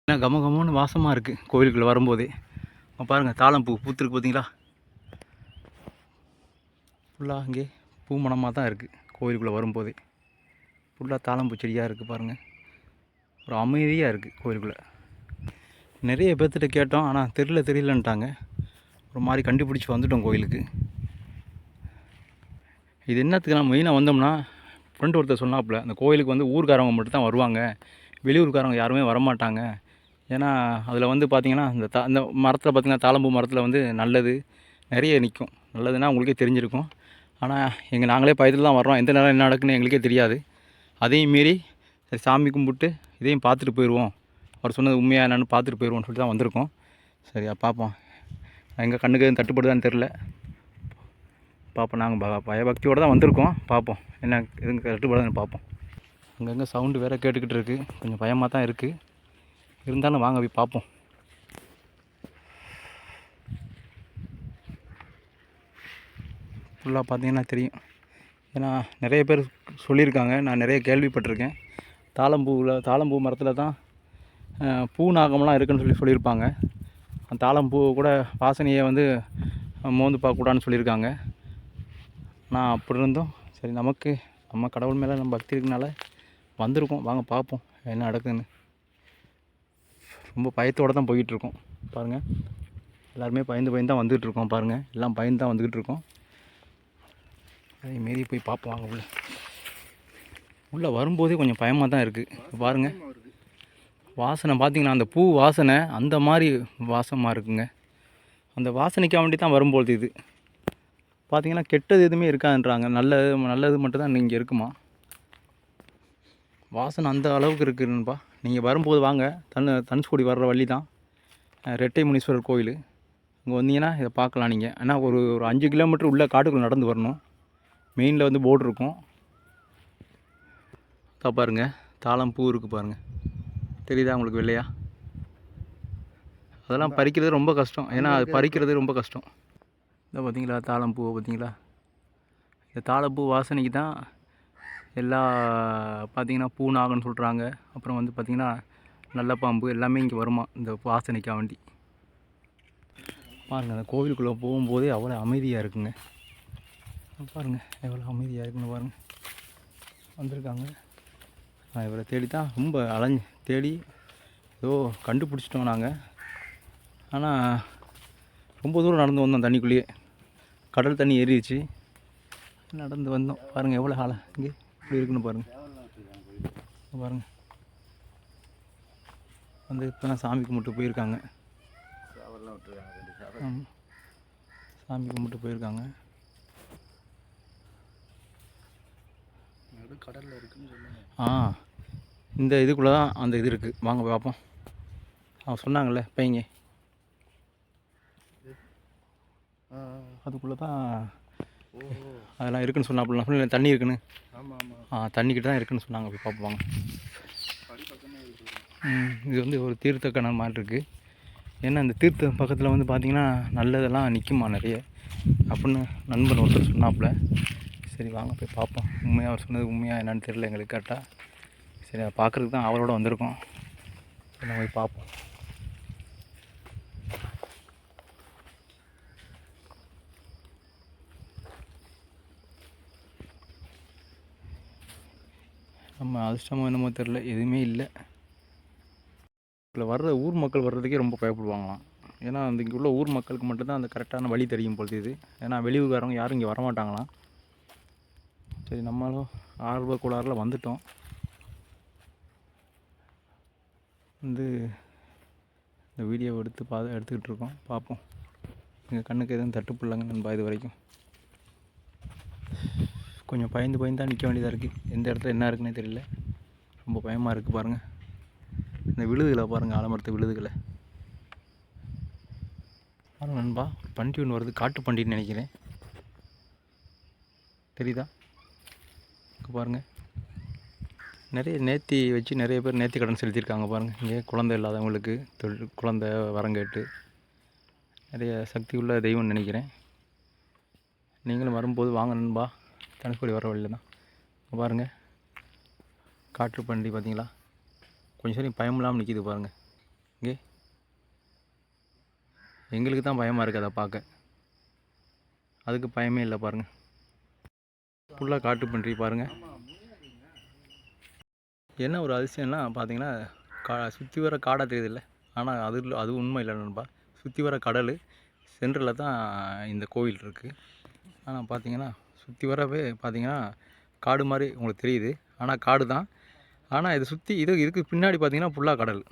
ஏன்னா கம கமன்னு வாசமாக இருக்குது கோவிலுக்குள்ளே வரும்போதே. பாருங்கள் தாளம்பூ பூத்துருக்கு பார்த்தீங்களா? ஃபுல்லாக அங்கே பூ மணமாக தான் இருக்குது கோவிலுக்குள்ளே வரும்போதே. ஃபுல்லாக தாளம்பூ செடியாக இருக்குது பாருங்கள். ஒரு அமைதியாக இருக்குது கோவிலுக்குள்ளே. நிறைய பேர்த்திட்ட கேட்டோம், ஆனால் தெரியலன்ட்டாங்க. ஒரு மாதிரி கண்டுபிடிச்சி வந்துட்டோம் கோவிலுக்கு. இது என்னத்துக்கு நான் மெயினாக வந்தோம்னா, ஃப்ரெண்டு ஒருத்தர் சொன்னாப்புல, அந்த கோவிலுக்கு வந்து ஊர்க்காரவங்க மட்டும் தான் வருவாங்க, வெளியூர்காரவங்க யாருமே வரமாட்டாங்க. ஏன்னா அதில் வந்து பார்த்திங்கன்னா அந்த மரத்தில் பார்த்திங்கன்னா தாளம்பூ மரத்தில் வந்து நல்லது நிறைய நிற்கும். நல்லதுன்னா உங்களுக்கே தெரிஞ்சிருக்கும். ஆனால் நாங்களே பயத்தில் தான் வர்றோம், எந்த நேரம் என்ன நடக்குன்னு எங்களுக்கே தெரியாது. அதையும் மீறி சரி சாமி கும்பிட்டு இதையும் பார்த்துட்டு போயிடுவோம், அவர் சொன்னது உண்மையாக என்னென்னு பார்த்துட்டு போயிடுவோம்னு சொல்லிட்டு தான் வந்திருக்கோம். சரியா பார்ப்போம், எங்கள் கண்ணுக்கு எதுவும் தட்டுப்படுதான்னு தெரில. பார்ப்போம், நாங்கள் பயபக்தியோடு தான் வந்திருக்கோம். பார்ப்போம் என்ன எதுவும் தட்டுப்படுதான்னு பார்ப்போம். அங்கங்கே சவுண்டு வேறு கேட்டுக்கிட்டு இருக்குது, கொஞ்சம் பயமாக தான் இருக்குது. இருந்தாலும் வாங்க போய் பார்ப்போம். ஃபுல்லாக பார்த்தீங்கன்னா தெரியும். ஏன்னா நிறைய பேர் சொல்லியிருக்காங்க, நான் நிறைய கேள்விப்பட்டிருக்கேன். தாளம்பூ மரத்தில் தான் பூ நாகம்லாம் இருக்குதுன்னு சொல்லியிருப்பாங்க. அந்த தாளம்பூ கூட வாசனையை வந்து மோந்து பார்க்கக்கூடாதுன்னு சொல்லியிருக்காங்க. நான் அப்படி இருந்தும் சரி, நம்ம கடவுள் மேலே நம்ம பக்தி இருக்கனால வந்திருக்கோம். வாங்க பார்ப்போம் என்ன நடக்குதுன்னு. ரொம்ப பயத்தோடு தான் போய்கிட்டுருக்கோம். பாருங்கள், எல்லாருமே பயந்து தான் வந்துகிட்ருக்கோம். பாருங்கள், எல்லாம் பயந்து தான் வந்துக்கிட்டு இருக்கோம். அதே மாரி போய் பார்ப்போம் வாங்க. உள்ளே வரும்போதே கொஞ்சம் பயமாக தான் இருக்குது. பாருங்கள், வாசனை பார்த்திங்கன்னா அந்த பூ வாசனை அந்த மாதிரி வாசமாக இருக்குங்க. அந்த வாசனைக்காக வேண்டி தான் வரும்போது இது பார்த்திங்கன்னா கெட்டது எதுவுமே இருக்காதுன்றாங்க, நல்லது மட்டும் தான் இங்கே இருக்குமா. வாசனை அந்த அளவுக்கு இருக்குதுப்பா. நீங்கள் வரும்போது வாங்க, தனுஷ்கோடி வர்ற வழி தான் ரெட்டை முனீஸ்வரர் கோயில். இங்கே வந்தீங்கன்னா இதை பார்க்கலாம் நீங்கள். ஆனால் ஒரு 5 கிலோமீட்டர் உள்ள காட்டுக்குள்ளே நடந்து வரணும். மெயினில் வந்து போர்டு இருக்கும். பாருங்கள், தாளம்பூ இருக்குது பாருங்கள், தெரியுதா உங்களுக்கு வெள்ளையா? அதெல்லாம் பறிக்கிறது ரொம்ப கஷ்டம். ஏன்னா அது பறிக்கிறது ரொம்ப கஷ்டம். இதை பார்த்தீங்களா, தாளம்பூவை பார்த்தீங்களா? இந்த தாளம்பூ வாசனைக்கு தான் எல்லா பார்த்திங்கன்னா பூநாகன்னு சொல்கிறாங்க. அப்புறம் வந்து பார்த்திங்கன்னா நல்ல பாம்பு எல்லாமே இங்கே வருமா இந்த வாசனைக்காக வேண்டி. பாருங்கள், அந்த கோவிலுக்குள்ளே போகும்போதே அவ்வளோ அமைதியாக இருக்குங்க. பாருங்கள் எவ்வளோ அமைதியாக இருக்குன்னு பாருங்கள். வந்திருக்காங்க, நான் இவரை தேடி தான் ரொம்ப தேடி ஏதோ கண்டுபிடிச்சிட்டோம் நாங்கள். ஆனால் ரொம்ப தூரம் நடந்து வந்தோம், தண்ணிக்குள்ளேயே கடல் தண்ணி ஏறிடுச்சு. நடந்து வந்தோம். பாருங்கள் எவ்வளோ இங்கே இப்படி இருக்குன்னு பாருங்கள். பாருங்கள், வந்து இப்போ தான் சாமி கும்பிட்டு போயிருக்காங்க. சாமி கும்பிட்டு போயிருக்காங்க. கடலில் இருக்குன்னு சொல்லுங்க. இந்த இதுக்குள்ளே தான் அந்த இது இருக்குது. வாங்க பார்ப்போம். அவன் சொன்னாங்கள்ல பையங்க, அதுக்குள்ளே தான் அதெல்லாம் இருக்குதுன்னு சொன்னாப்புல. தண்ணி இருக்குன்னு. தண்ணிக்கிட்ட தான் இருக்குதுன்னு சொன்னாங்க. போய் பார்ப்போம். இது வந்து ஒரு தீர்த்த கிணறு மாதிரி இருக்குது. ஏன்னா இந்த தீர்த்த பக்கத்தில் வந்து பார்த்திங்கன்னா நல்லதெல்லாம் நிற்குமா நிறைய அப்படின்னு நண்பன் ஒருத்தர் சொன்னாப்புல. சரி வாங்க போய் பார்ப்போம். உண்மையாக அவர் சொன்னது உண்மையாக என்னன்னு தெரியல எங்களுக்கு கரெக்டாக. சரி அதை பார்க்குறதுக்கு தான் அவரோட வந்திருக்கோம். நம்ம போய் பார்ப்போம். நம்ம அதிர்ஷ்டமோ என்னமோ தெரில, எதுவுமே இல்லை. இதில் வர்ற ஊர் மக்கள் வர்றதுக்கே ரொம்ப பயப்படுவாங்களாம். ஏன்னா அந்த இங்கே உள்ள ஊர் மக்களுக்கு மட்டும்தான் அந்த கரெக்டான வழி தெரியும் பொழுது இது. ஏன்னா வெளியூர்காரங்க யாரும் இங்கே வரமாட்டாங்களாம். சரி, நம்மளும் ஆர்வ கோளாறில் வந்துட்டோம். வந்து இந்த வீடியோவை எடுத்துக்கிட்டு இருக்கோம். பார்ப்போம், எங்கள் கண்ணுக்கு எதுவும் தட்டுப்பில்லைங்க நண்பா. இது வரைக்கும் கொஞ்சம் பயந்து தான் நிற்க வேண்டியதாக இருக்குது. எந்த இடத்துல என்ன இருக்குன்னே தெரியல, ரொம்ப பயமாக இருக்குது. பாருங்கள் இந்த விழுதுகளை பாருங்கள், ஆலமரத்து விழுதுகளை பாருங்கள் நண்பா. பண்டி ஒன்று வருது, காட்டு பண்டின்னு நினைக்கிறேன். தெரியுதா? பாருங்கள், நிறைய பேர் நேர்த்தி கடன் செலுத்தியிருக்காங்க. பாருங்கள், இங்கே குழந்தை இல்லாதவங்களுக்கு குழந்தை வரம் கேட்டு நிறைய சக்தி உள்ள தெய்வம்னு நினைக்கிறேன். நீங்களும் வரும்போது வாங்க நண்பா, தனுஷ்கோடி வர வழியில் தான். பாருங்கள் காற்று பண்டி பார்த்தீங்களா, கொஞ்சம் சரி பயம் இல்லாமல் நிற்கிது பாருங்கள். இங்கே எங்களுக்கு தான் பயமாக இருக்குது அதை பார்க்க, அதுக்கு பயமே இல்லை பாருங்கள். ஃபுல்லாக காட்டு பன்றி பாருங்கள். என்ன ஒரு அதிசயம்னா பார்த்தீங்கன்னா, சுற்றி வர காடாக தெரியுதில்ல, ஆனால் அது உண்மை இல்லை நண்பா. சுற்றி வர கடல் சென்டரில் தான் இந்த கோவில் இருக்குது. ஆனால் பார்த்தீங்கன்னா சுற்றி வரவே பார்த்தீங்கன்னா காடு மாதிரி உங்களுக்கு தெரியுது, ஆனால் காடு தான். ஆனால் இதை சுற்றி இதுக்கு பின்னாடி பார்த்தீங்கன்னா ஃபுல்லாக கடல்.